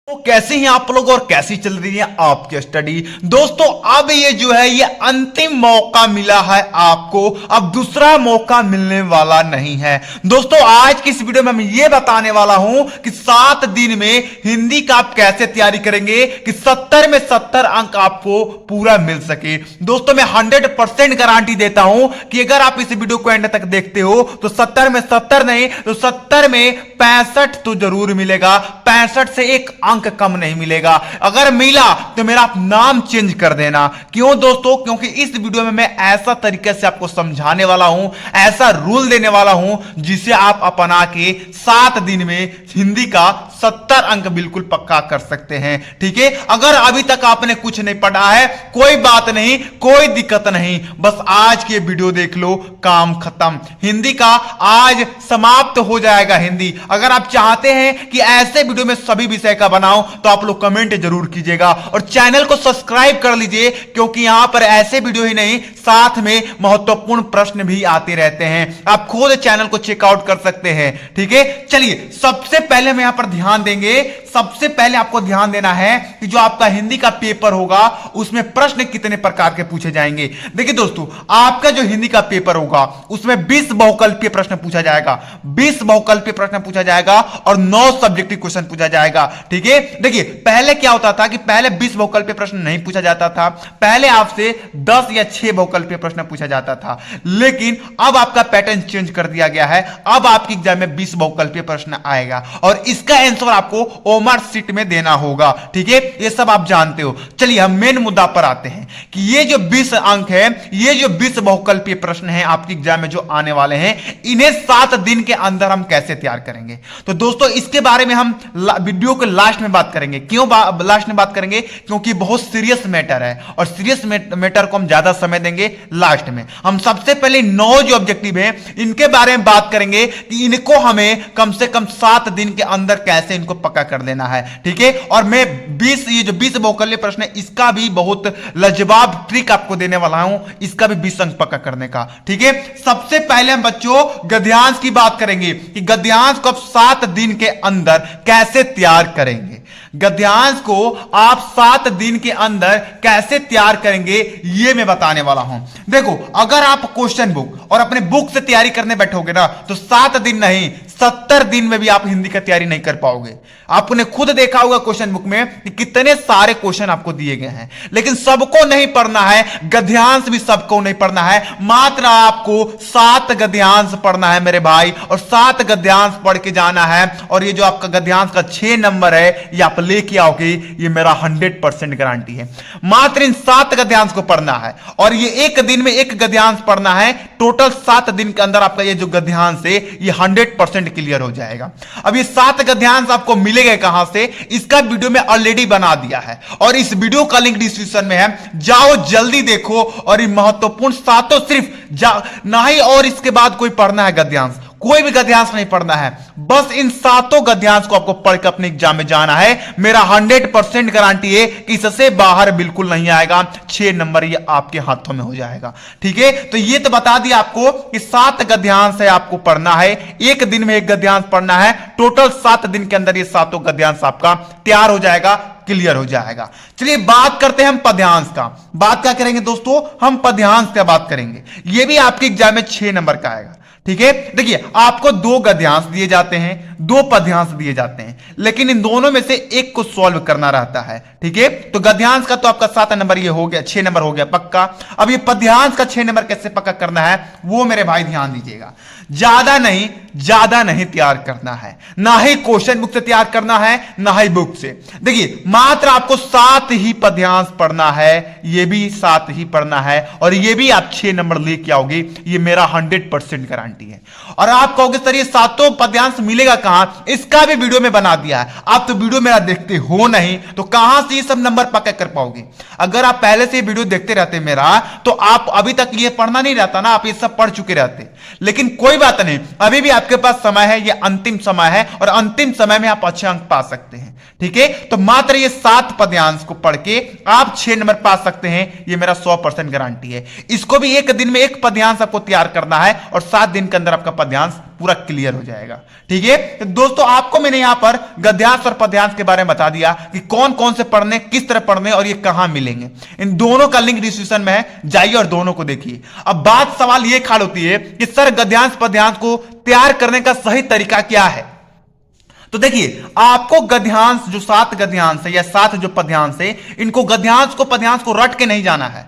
तो कैसे हैं आप लोग और कैसी चल रही है आपकी स्टडी। दोस्तों अब ये जो है ये अंतिम मौका मिला है आपको, अब दूसरा मौका मिलने वाला नहीं है। दोस्तों आज की इस वीडियो में मैं ये बताने वाला हूं कि 7 दिन में हिंदी का आप कैसे तैयारी करेंगे कि 70 में 70 अंक आपको पूरा मिल सके। दोस्तों मैं 100% गारंटी देता हूं कि अगर आप इस वीडियो को एंड तक देखते हो तो 70 में 70 नहीं तो 70 में 65 तो जरूर मिलेगा, 65 से एक अंक कम नहीं मिलेगा। अगर मिला तो मेरा आप नाम चेंज कर देना। क्यों दोस्तों? क्योंकि इस वीडियो में मैं ऐसा तरीके से आपको समझाने वाला हूं, ऐसा रूल देने वाला हूं जिसे आप अपना के 7 दिन में हिंदी का 70 अंक बिल्कुल पक्का कर सकते हैं। ठीक है, अगर अभी तक आपने कुछ नहीं पढ़ा है कोई बात नहीं, कोई दिक्कत नहीं, बस आज की वीडियो देख लो, काम खत्म। हिंदी का आज समाप्त हो जाएगा हिंदी। अगर आप चाहते हैं कि ऐसे वीडियो में सभी विषय का बनाओ तो आप लोग कमेंट जरूर कीजिएगा और चैनल को सब्सक्राइब कर लीजिए, क्योंकि यहां पर ऐसे वीडियो ही नहीं साथ में महत्वपूर्ण प्रश्न भी आते रहते हैं। आप खुद चैनल को चेकआउट कर सकते हैं। ठीक है, चलिए सबसे पहले हम यहां पर ध्यान देंगे, सबसे पहले आपको ध्यान देना है कि जो आपका हिंदी का पेपर होगा उसमें प्रश्न कितने प्रकार के पूछे जाएंगे। देखिए दोस्तों, आपका जो हिंदी का पेपर होगा उसमें 20 बहुकल्पीय प्रश्न पूछा जाएगा, 20 बहुकल्पीय प्रश्न पूछा जाएगा और 9 सब्जेक्टिव क्वेश्चन पूछा जाएगा। ठीक है, देखिए पहले क्या होता था कि पहले 20 बहुकल्पीय प्रश्न नहीं पूछा जाता था, पहले आपसे 10 या 6 बहुकल्पीय प्रश्न पूछा जाता था, लेकिन अब आपका पैटर्न चेंज कर दिया गया है। अब आपके एग्जाम में 20 बहुकल्पीय प्रश्न आएगा और इसका आंसर आपको ओमर शीट में देना होगा। ठीक है, ये सब आप जानते हो। चलिए हम मेन मुद्दा पर आते हैं कि ये जो 20 अंक है, ये जो 20 बहुकल्पीय प्रश्न हैं आपके एग्जाम में जो आने वाले हैं, इन्हें 7 दिन के अंदर हम कैसे तैयार करेंगे। तो दोस्तों इसके बारे में हम वीडियो के लास्ट में बात करेंगे। क्यों लास्ट में बात करेंगे? क्योंकि बहुत सीरियस मैटर है और सीरियस मैटर को हम ज्यादा समय देंगे लास्ट में। हम सबसे पहले 9 जो ऑब्जेक्टिव हैं इनके बारे में बात करेंगे कि इनको हमें कम से कम 7 दिन के अंदर कैसे इनको पक्का कर देना है। ठीक है, और मैं 20 ये जो 20 बहुकल्पीय प्रश्न है इसका भी बहुत लाजवाब ट्रिक आपको देने वाला हूं, इसका भी 20 अंक पक्का करने का। ठीक है, सबसे पहले हम बच्चों गद्यांश की बात करेंगे कि गद्यांश को आप 7 दिन के अंदर कैसे तैयार करेंगे। गद्यांश को आप 7 दिन के अंदर कैसे तैयार करेंगे ये मैं बताने वाला हूं। देखो अगर आप क्वेश्चन बुक और अपने बुक से तैयारी करने बैठोगे ना तो 7 दिन नहीं 70 दिन में भी आप हिंदी का तैयारी नहीं कर पाओगे। आपने खुद देखा होगा क्वेश्चन बुक में कि कितने सारे क्वेश्चन आपको दिए गए हैं, लेकिन सबको नहीं पढ़ना है, गद्यांश भी सबको नहीं पढ़ना है, मात्र आपको 7 गद्यांश पढ़ना है मेरे भाई, और 7 गद्यांश पढ़ के जाना है। और ये जो आपका गद्यांश का 6 नंबर है ये आप लेके आओगे, ये मेरा 100% गारंटी है। मात्र इन 7 गद्यांश को पढ़ना है और ये एक दिन में एक गद्यांश पढ़ना है। टोटल 7 दिन के अंदर आपका ये जो गद्यांश है ये 100% क्लियर हो जाएगा। अब ये 7 गद्यांश आपको मिलेगा कहां से, इसका वीडियो में ऑलरेडी बना दिया है और इस वीडियो का लिंक डिस्क्रिप्शन में है, जाओ जल्दी देखो। और ये महत्वपूर्ण 7 सिर्फ ना ही और इसके बाद कोई पढ़ना है गद्यांश, कोई भी गद्यांश नहीं पढ़ना है, बस इन 7 गद्यांश को आपको पढ़कर अपने एग्जाम में जाना है। मेरा 100% गारंटी है कि इससे बाहर बिल्कुल नहीं आएगा, 6 नंबर ये आपके हाथों में हो जाएगा। ठीक है, तो ये तो बता दिया आपको कि 7 गद्यांश है आपको पढ़ना है, एक दिन में एक गद्यांश पढ़ना है। टोटल 7 दिन के अंदर ये 7 गद्यांश आपका तैयार हो जाएगा, क्लियर हो जाएगा। चलिए बात करते हैं हम पद्यांश का। बात क्या करेंगे दोस्तों? हम पद्यांश का बात करेंगे, ये भी आपके एग्जाम में 6 नंबर का आएगा। ठीक है, देखिए आपको 2 गद्यांश दिए जाते हैं, 2 पद्यांश दिए जाते हैं, लेकिन इन दोनों में से एक को सॉल्व करना रहता है। ठीक है, तो गद्यांश का तो आपका 7 नंबर ये हो गया, 6 नंबर हो गया पक्का। अब ये पद्यांश का 6 नंबर कैसे पक्का करना है वो मेरे भाई ध्यान दीजिएगा। ज्यादा नहीं तैयार करना है, ना ही क्वेश्चन बुक से तैयार करना है ना ही बुक से। देखिए मात्र आपको 7 ही पद्यांश पढ़ना है, ये भी 7 ही पढ़ना है और ये भी आप 6 नंबर लेके आओगे, ये मेरा 100% गारंटी है। और आप कहोगे सर ये 7 पद्यांश मिलेगा कहां, इसका भी वीडियो में बना दिया है। आप तो वीडियो मेरा देखते हो नहीं तो कहां से ये सब नंबर पक्का कर पाओगे। अगर आप पहले से वीडियो देखते रहते मेरा तो आप अभी तक ये पढ़ना नहीं रहता ना, आप ये सब पढ़ चुके रहते। लेकिन कोई बात नहीं, अभी भी आपके पास समय है, ये अंतिम समय है और अंतिम समय में आप अच्छे अंक पा सकते हैं। ठीक है, तो मात्र ये 7 पद्यांश को पढ़ के आप 6 नंबर पा सकते हैं, ये मेरा 100% गारंटी है। इसको भी एक दिन में एक पद्यांश आपको तैयार करना है और 7 दिन के अंदर आपका पद्यांश पूरा क्लियर हो जाएगा। ठीक है, तो दोस्तों आपको मैंने यहां पर गद्यांश और पद्यांश के बारे में बता दिया कि कौन कौन से पढ़ने, किस तरह पढ़ने और ये कहां मिलेंगे। इन दोनों का लिंक डिस्क्रिप्शन में है, जाइए और दोनों को देखिए। अब बात सवाल ये खड़ा होती है कि सर गद्यांश पद्यांश को तैयार करने का सही तरीका क्या है। तो देखिए, आपको गद्यांश जो 7 गद्यांश है या 7 जो पद्यांश है, इनको गद्यांश को पद्यांश को रट के नहीं जाना है,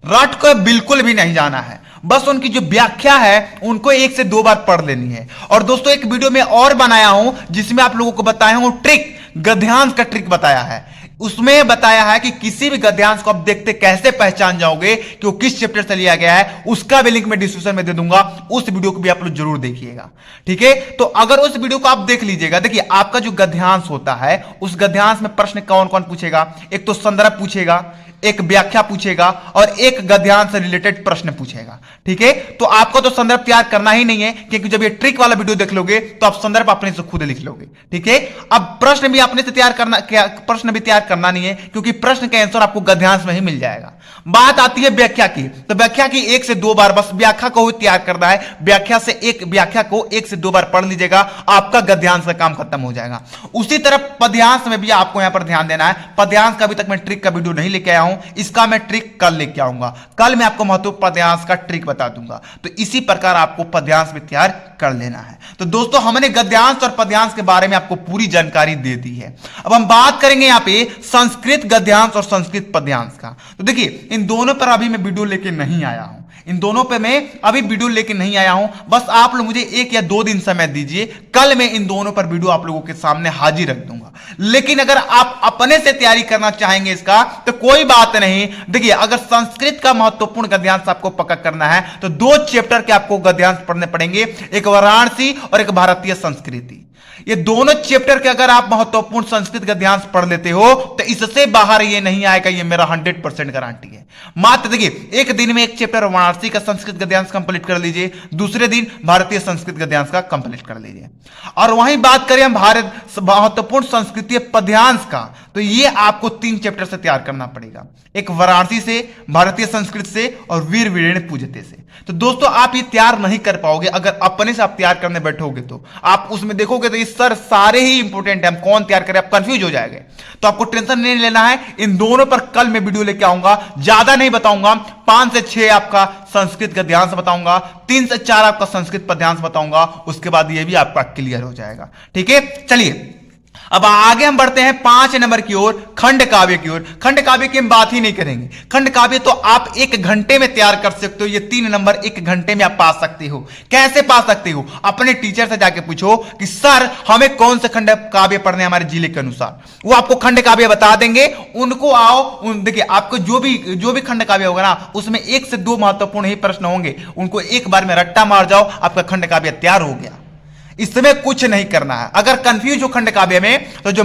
रट को बिल्कुल भी नहीं जाना है। बस उनकी जो व्याख्या है उनको 1 से 2 बार पढ़ लेनी है। और दोस्तों एक वीडियो में और बनाया हूं जिसमें आप लोगों को बताया हूं ट्रिक, गद्यांश का ट्रिक बताया है। उसमें बताया है कि किसी भी गद्यांश को आप देखते कैसे पहचान जाओगे कि वो किस चैप्टर से लिया गया है। उसका भी लिंक मैं डिस्क्रिप्शन में दे दूंगा, उस वीडियो को भी आप लोग जरूर देखिएगा। ठीक है, तो अगर उस वीडियो को आप देख लीजिएगा, देखिए आपका जो गद्यांश होता है उस गद्यांश में प्रश्न कौन कौन पूछेगा, एक तो संदर्भ पूछेगा, एक व्याख्या पूछेगा और एक गद्यांश से रिलेटेड प्रश्न पूछेगा। ठीक है, तो आपको तो संदर्भ तैयार करना ही नहीं है, क्योंकि जब ये ट्रिक वाला वीडियो देख लोगे तो आप संदर्भ अपने से खुद लिख लोगे। ठीक है, अब प्रश्न भी अपने से तैयार करना, प्रश्न भी तैयार करना नहीं है, क्योंकि प्रश्न का आंसर आपको गद्यांश में ही मिल जाएगा। बात आती है व्याख्या की, तो व्याख्या की 1 से 2 बार बस व्याख्या को तैयार करना है। व्याख्या को 1 से 2 बार पढ़ लीजिएगा, आपका गद्यांश का काम खत्म हो जाएगा। उसी तरह पद्यांश में भी आपको यहां पर ध्यान देना है। पद्यांश का अभी तक मैं ट्रिक का वीडियो नहीं लेके आया हूं, इसका मैं ट्रिक कल लेके आऊंगा। कल मैं आपको महत्वपूर्ण पद्यांश का ट्रिक बता दूंगा। तो इसी प्रकार आपको पद्यांश भी तैयार कर लेना है। तो दोस्तों हमने गद्यांश और पद्यांश के बारे में आपको पूरी जानकारी दे दी है। अब हम बात करेंगे यहां पे संस्कृत गद्यांश और संस्कृत पद्यांश का। तो देखिए इन दोनों पर अभी मैं वीडियो लेके नहीं आया हूं, इन दोनों पे मैं अभी वीडियो लेके नहीं आया हूं। बस आप लोग मुझे 1 या 2 दिन समय दीजिए, कल मैं इन दोनों पर वीडियो आप लोगों के सामने हाजिर रख दूंगा। लेकिन अगर आप अपने से तैयारी करना चाहेंगे इसका तो कोई बात नहीं। देखिए अगर संस्कृत का महत्वपूर्ण गद्यांश आपको पक्का करना है तो 2 चैप्टर के आपको गद्यांश पढ़ने पड़ेंगे, एक वाराणसी और एक भारतीय संस्कृति। ये दोनों चैप्टर के अगर आप महत्वपूर्ण संस्कृत गद्यांश पढ़ लेते हो तो इससे बाहर ये नहीं आएगा, ये मेरा 100% गारंटी है। मात्र देखिए एक दिन में एक चैप्टर वाराणसी का संस्कृत गद्यांश कंप्लीट कर लीजिए, दूसरे दिन भारतीय संस्कृत गद्यांश का कंप्लीट कर लीजिए। और वहीं बात करें हम भारत महत्वपूर्ण संस्कृतीय पद्यांश का, तो ये आपको 3 चैप्टर से तैयार करना पड़ेगा, एक वाराणसी से, भारतीय संस्कृत से और वीर वीरेण पूजते से। तो दोस्तों आप ये तैयार नहीं कर पाओगे अगर अपने से आप तैयार करने बैठोगे, तो आप उसमें देखोगे तो ये सर सारे ही इंपोर्टेंट है, हम कौन तैयार करें, आप कंफ्यूज हो जाएंगे। तो आपको टेंशन नहीं लेना है, इन दोनों पर कल मैं वीडियो लेके आऊंगा। ज्यादा नहीं बताऊंगा, 5 से 6 आपका संस्कृत गद्यांश बताऊंगा, 3 से 4 आपका संस्कृत पद्यांश बताऊंगा, उसके बाद ये भी आपका क्लियर हो जाएगा। ठीक है, चलिए अब आगे हम बढ़ते हैं 5 नंबर की ओर, खंड काव्य की ओर। खंड काव्य की हम बात ही नहीं करेंगे। खंड काव्य तो आप 1 घंटे में तैयार कर सकते हो, ये 3 नंबर 1 घंटे में आप पा सकते हो। कैसे पा सकते हो, अपने टीचर से जाके पूछो कि सर हमें कौन से खंड काव्य पढ़ने हमारे जिले के अनुसार, वो आपको खंड काव्य बता देंगे। उनको आओ, देखिए आपको जो भी खंड काव्य होगा ना, उसमें 1 से 2 महत्वपूर्ण ही प्रश्न होंगे, उनको एक बार में रट्टा मार जाओ, आपका खंड काव्य तैयार हो गया। इसमें कुछ नहीं करना है। अगर कंफ्यूज हो खंड काव्य में तो जो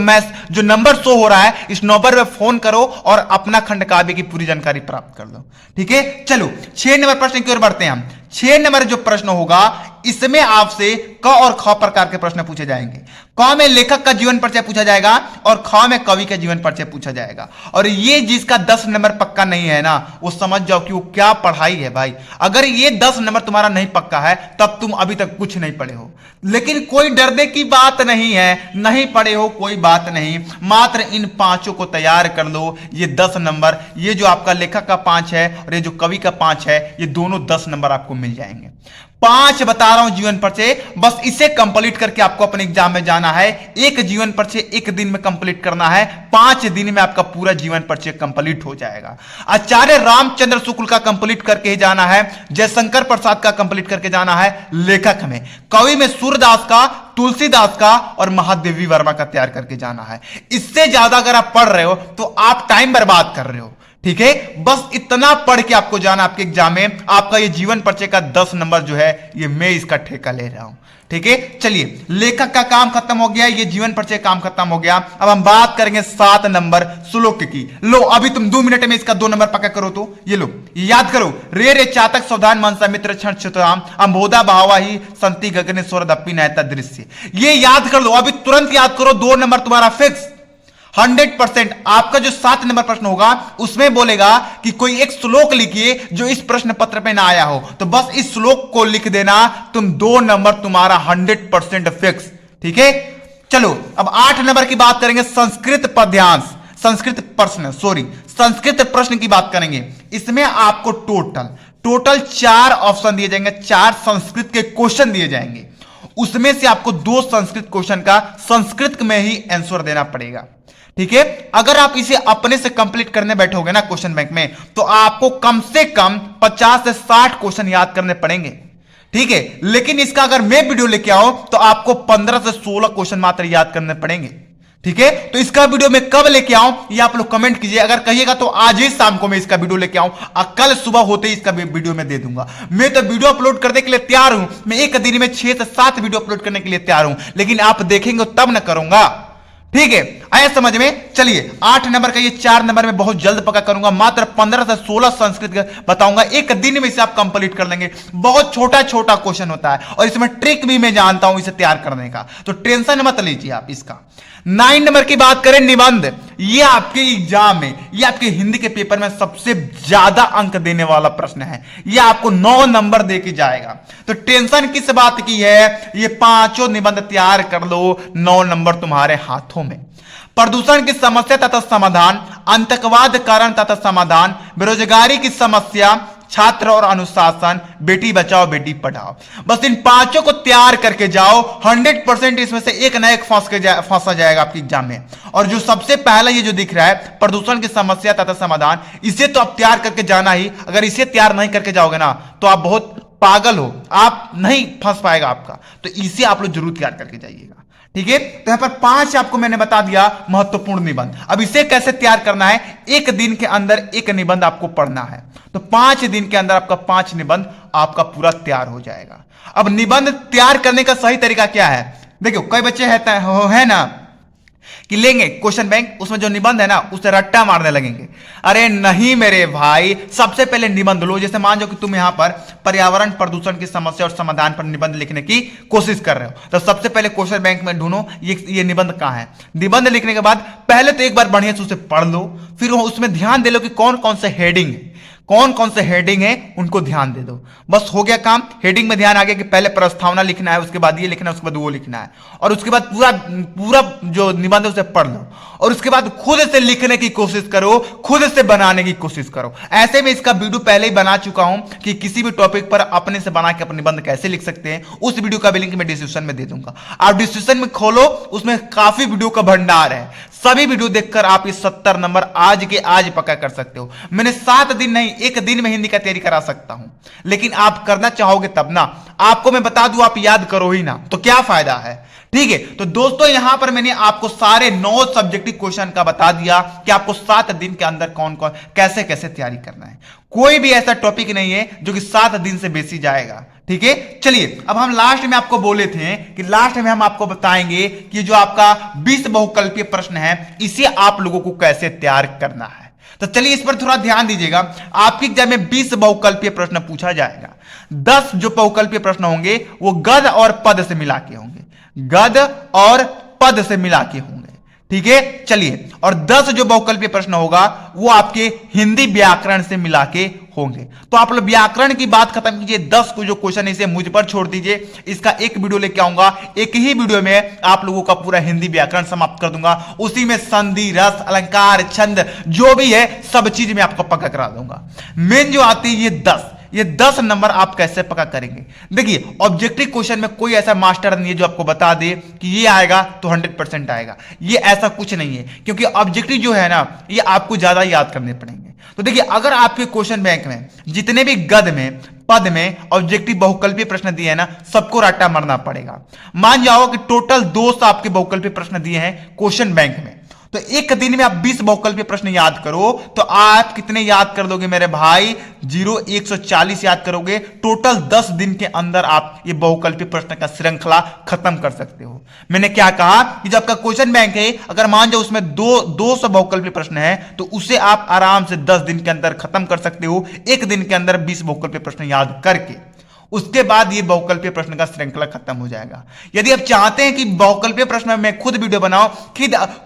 नंबर शो हो रहा है इस नंबर पे फोन करो और अपना खंड काव्य की पूरी जानकारी प्राप्त कर लो। ठीक है, चलो 6 नंबर प्रश्न की ओर बढ़ते हैं हम। 6 नंबर जो प्रश्न होगा इसमें आपसे क और ख प्रकार के प्रश्न पूछे जाएंगे। क में लेखक का जीवन परिचय पूछा जाएगा और ख में कवि का जीवन परिचय पूछा जाएगा। और ये जिसका 10 नंबर पक्का नहीं है ना, वो समझ जाओ कि वो क्या पढ़ाई है भाई। अगर ये 10 नंबर तुम्हारा नहीं पक्का है तब तुम अभी तक कुछ नहीं पढ़े हो। लेकिन कोई डरने की बात नहीं है, नहीं पढ़े हो कोई बात नहीं, मात्र इन 5 को तैयार कर लो। ये 10 नंबर, ये जो आपका लेखक का 5 है और ये जो कवि का 5 है, ये दोनों 10 नंबर आपको मिल जाएंगे। 5 बता रहा हूं जीवन परिचय, बस इसे कंप्लीट करके आपको अपने एग्जाम में जाना है। एक जीवन परिचय 1 दिन में कंप्लीट करना है, 5 दिन में आपका पूरा जीवन परिचय कंप्लीट हो जाएगा। आचार्य रामचंद्र शुक्ल का कंप्लीट करके ही जाना है, जयशंकर प्रसाद का कंप्लीट करके जाना है। लेखक में, कवि में सूरदास का, तुलसीदास का और महादेवी वर्मा का तैयार करके जाना है। इससे ज्यादा अगर आप पढ़ रहे हो तो आप टाइम बर्बाद कर रहे हो। ठीक है, बस इतना पढ़ के आपको जाना आपके एग्जाम में। आपका ये जीवन परिचय का 10 नंबर जो है ये मैं इसका ठेका ले रहा हूं। ठीक है, चलिए लेखक का काम खत्म हो गया, ये जीवन परिचय काम खत्म हो गया। अब हम बात करेंगे 7 नंबर श्लोक की। लो अभी तुम 2 मिनट में इसका 2 नंबर पक्का करो, तो ये लो याद करो। रे रे चातक सावधान मनसा मित्र क्षण क्षुताम अंबोधा बहावा ही संति गगने स्वर दप्पी नयता दृश्य। ये याद कर लो, अभी तुरंत याद करो, 2 नंबर तुम्हारा फिक्स। 100% आपका जो 7 नंबर प्रश्न होगा उसमें बोलेगा कि कोई एक श्लोक लिखिए जो इस प्रश्न पत्र पे ना आया हो, तो बस इस श्लोक को लिख देना, तुम 2 नंबर तुम्हारा 100% फिक्स। ठीक है, चलो अब 8 नंबर की बात करेंगे, संस्कृत पद्यांश, संस्कृत प्रश्न की बात करेंगे। इसमें आपको टोटल 4 ऑप्शन दिए जाएंगे, 4 संस्कृत के क्वेश्चन दिए जाएंगे। उसमें से आपको 2 संस्कृत क्वेश्चन का संस्कृत में ही आंसर देना पड़ेगा। ठीक है, अगर आप इसे अपने से कंप्लीट करने बैठोगे ना क्वेश्चन बैंक में, तो आपको कम से कम 50 से 60 क्वेश्चन याद करने पड़ेंगे। ठीक है, लेकिन इसका अगर मैं वीडियो लेके आऊं तो आपको 15 से 16 क्वेश्चन मात्र याद करने पड़ेंगे। ठीक है, तो इसका वीडियो मैं कब लेके आऊं ये आप लोग कमेंट कीजिए। अगर कहिएगा तो आज ही शाम को मैं इसका वीडियो लेके आऊं, और कल सुबह होते ही इसका वीडियो मैं दे दूंगा। मैं तो वीडियो अपलोड करने के लिए तैयार हूं, मैं एक दिन में 6 से 7 वीडियो अपलोड करने के लिए तैयार हूं, लेकिन आप देखेंगे तब ना करूंगा। ठीक है, आया समझ में। चलिए 8 नंबर का ये 4 नंबर में बहुत जल्द पक्का करूंगा, मात्र 15 से 16 संस्कृत बताऊंगा, एक दिन में इसे आप कंप्लीट कर लेंगे। बहुत छोटा छोटा क्वेश्चन होता है और इसमें ट्रिक भी मैं जानता हूं इसे तैयार करने का, तो टेंशन मत लीजिए आप इसका। 9 नंबर की बात करें, निबंध, ये आपके एग्जाम में, ये आपके हिंदी के पेपर में सबसे ज्यादा अंक देने वाला प्रश्न है। ये आपको 9 नंबर दे के जाएगा, तो टेंशन किस बात की है, ये 5 निबंध तैयार कर लो, 9 नंबर तुम्हारे हाथों में। प्रदूषण की समस्या तथा समाधान, आतंकवाद कारण तथा समाधान, बेरोजगारी की समस्या, छात्र और अनुशासन, बेटी बचाओ बेटी पढ़ाओ, बस इन 5 को तैयार करके जाओ। 100% इसमें से एक ना एक फंसा जाएगा आपके एग्जाम में। और जो सबसे पहला ये जो दिख रहा है, प्रदूषण की समस्या तथा समाधान, इसे तो आप तैयार करके जाना ही। अगर इसे तैयार नहीं करके जाओगे ना तो आप बहुत पागल हो, आप नहीं फंस पाएगा आपका, तो इसे आप लोग जरूर तैयार करके जाइएगा। ठीक है, तो यहां पर 5 आपको मैंने बता दिया महत्वपूर्ण निबंध। अब इसे कैसे तैयार करना है, एक दिन के अंदर एक निबंध आपको पढ़ना है, तो 5 दिन के अंदर आपका 5 निबंध आपका पूरा तैयार हो जाएगा। अब निबंध तैयार करने का सही तरीका क्या है, देखो कई बच्चे है ना कि लेंगे क्वेश्चन बैंक, उसमें जो निबंध है ना उसे रट्टा मारने लगेंगे। अरे नहीं मेरे भाई, सबसे पहले निबंध लो। जैसे मान लो कि तुम यहां पर पर्यावरण प्रदूषण की समस्या और समाधान पर निबंध लिखने की कोशिश कर रहे हो, तो सबसे पहले क्वेश्चन बैंक में ढूंढो ये निबंध कहां है। निबंध लिखने के बाद पहले तो एक बार बढ़िया से उसे पढ़ लो, फिर उसमें ध्यान दे लो कि कौन कौन से हेडिंग है, कौन कौन से हेडिंग है उनको ध्यान दे दो, बस हो गया काम। हेडिंग में ध्यान आ गया कि पहले प्रस्तावना लिखना है, उसके बाद ये लिखना है, उसके बाद वो लिखना है, और उसके बाद पूरा जो निबंध है उसे पढ़ लो, और उसके बाद खुद से लिखने की कोशिश करो, खुद से बनाने की कोशिश करो। ऐसे में इसका वीडियो पहले ही बना चुका हूं कि किसी भी टॉपिक पर अपने से बना के अपने निबंध कैसे लिख सकते हैं, उस वीडियो का भी लिंक मैं डिस्क्रिप्शन में दे दूंगा। आप डिस्क्रिप्शन में खोलो, उसमें काफी वीडियो का भंडार है, सभी वीडियो देखकर आप इस 70 नंबर आज के आज पक्का कर सकते हो। मैंने 7 दिन नहीं, एक दिन में हिंदी का तैयारी करा सकता हूं, लेकिन आप करना चाहोगे तब ना। आपको मैं बता दूं आप याद करो ही ना तो क्या फायदा है। ठीक है, तो दोस्तों यहां पर मैंने आपको सारे 9 सब्जेक्टिव क्वेश्चन का बता दिया कि आपको 7 दिन के अंदर कौन कौन कैसे कैसे तैयारी करना है। कोई भी ऐसा टॉपिक नहीं है जो कि 7 दिन से बेसी जाएगा। ठीक है, चलिए अब हम लास्ट में आपको बोले थे कि लास्ट में हम आपको बताएंगे कि जो आपका 20 बहुकल्पीय प्रश्न है इसे आप लोगों को कैसे तैयार करना है। तो चलिए इस पर थोड़ा ध्यान दीजिएगा। आपके एग्जाम में 20 बहुकल्पीय प्रश्न पूछा जाएगा। 10 जो बहुकल्पीय प्रश्न होंगे वो गद और पद से मिला के होंगे, गद और पद से मिला के होंगे। ठीक है, चलिए, और 10 जो बहुकल्पीय प्रश्न होगा वो आपके हिंदी व्याकरण से मिला के होंगे। तो आप लोग व्याकरण की बात खत्म कीजिए, 10 को जो क्वेश्चन है इसे मुझ पर छोड़ दीजिए। इसका एक वीडियो लेके आऊंगा, एक ही वीडियो में आप लोगों का पूरा हिंदी व्याकरण समाप्त कर दूंगा। उसी में संधि, रस, अलंकार, छंद जो भी है सब चीज मैं आपको पक्का करा दूंगा। मेन जो आती है ये 10 नंबर आप कैसे पक्का करेंगे। देखिए ऑब्जेक्टिव क्वेश्चन में कोई ऐसा मास्टर नहीं है जो आपको बता दे कि ये आएगा तो 100% आएगा, ये ऐसा कुछ नहीं है, क्योंकि ऑब्जेक्टिव जो है ना ये आपको ज्यादा याद करने पड़ेंगे। तो देखिए अगर आपके क्वेश्चन बैंक में जितने भी गद में, पद में ऑब्जेक्टिव बहुकल्पीय प्रश्न दिए हैं ना, सबको रट्टा मारना पड़ेगा। मान जाओ कि टोटल 200 आपके बहुकल्पीय प्रश्न दिए हैं क्वेश्चन बैंक में, तो एक दिन में आप 20 बहुकल्पीय प्रश्न याद करो तो आप कितने याद कर दोगे मेरे भाई, 140 याद करोगे। टोटल 10 दिन के अंदर आप ये बहुकल्पीय प्रश्न का श्रृंखला खत्म कर सकते हो। मैंने क्या कहा कि जो आपका क्वेश्चन बैंक है, अगर मान जाओ उसमें 200 बहुकल्पीय प्रश्न है तो उसे आप आराम से 10 दिन के अंदर खत्म कर सकते हो, एक दिन के अंदर 20 बहुकल्पीय प्रश्न याद करके। उसके बाद ये बहुकल्पीय प्रश्न का श्रृंखला खत्म हो जाएगा। यदि आप चाहते हैं कि बहुकल्पीय प्रश्न में मैं खुद वीडियो बनाऊं,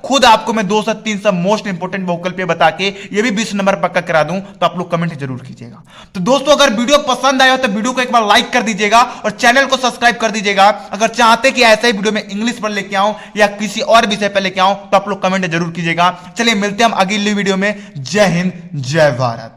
खुद आपको मैं 2 से 3 सब मोस्ट इंपोर्टेंट बहुकल्पीय बता के ये भी 20 नंबर पक्का करा दूं, तो आप लोग कमेंट जरूर कीजिएगा। तो दोस्तों अगर वीडियो पसंद आया हो तो वीडियो को एक बार लाइक कर दीजिएगा और चैनल को सब्सक्राइब कर दीजिएगा। अगर चाहते कि ऐसा ही वीडियो में इंग्लिश पर लेके आऊं या किसी और विषय पर लेके आऊं तो आप लोग कमेंट जरूर कीजिएगा। चलिए मिलते हैं हम अगली वीडियो में। जय हिंद, जय भारत।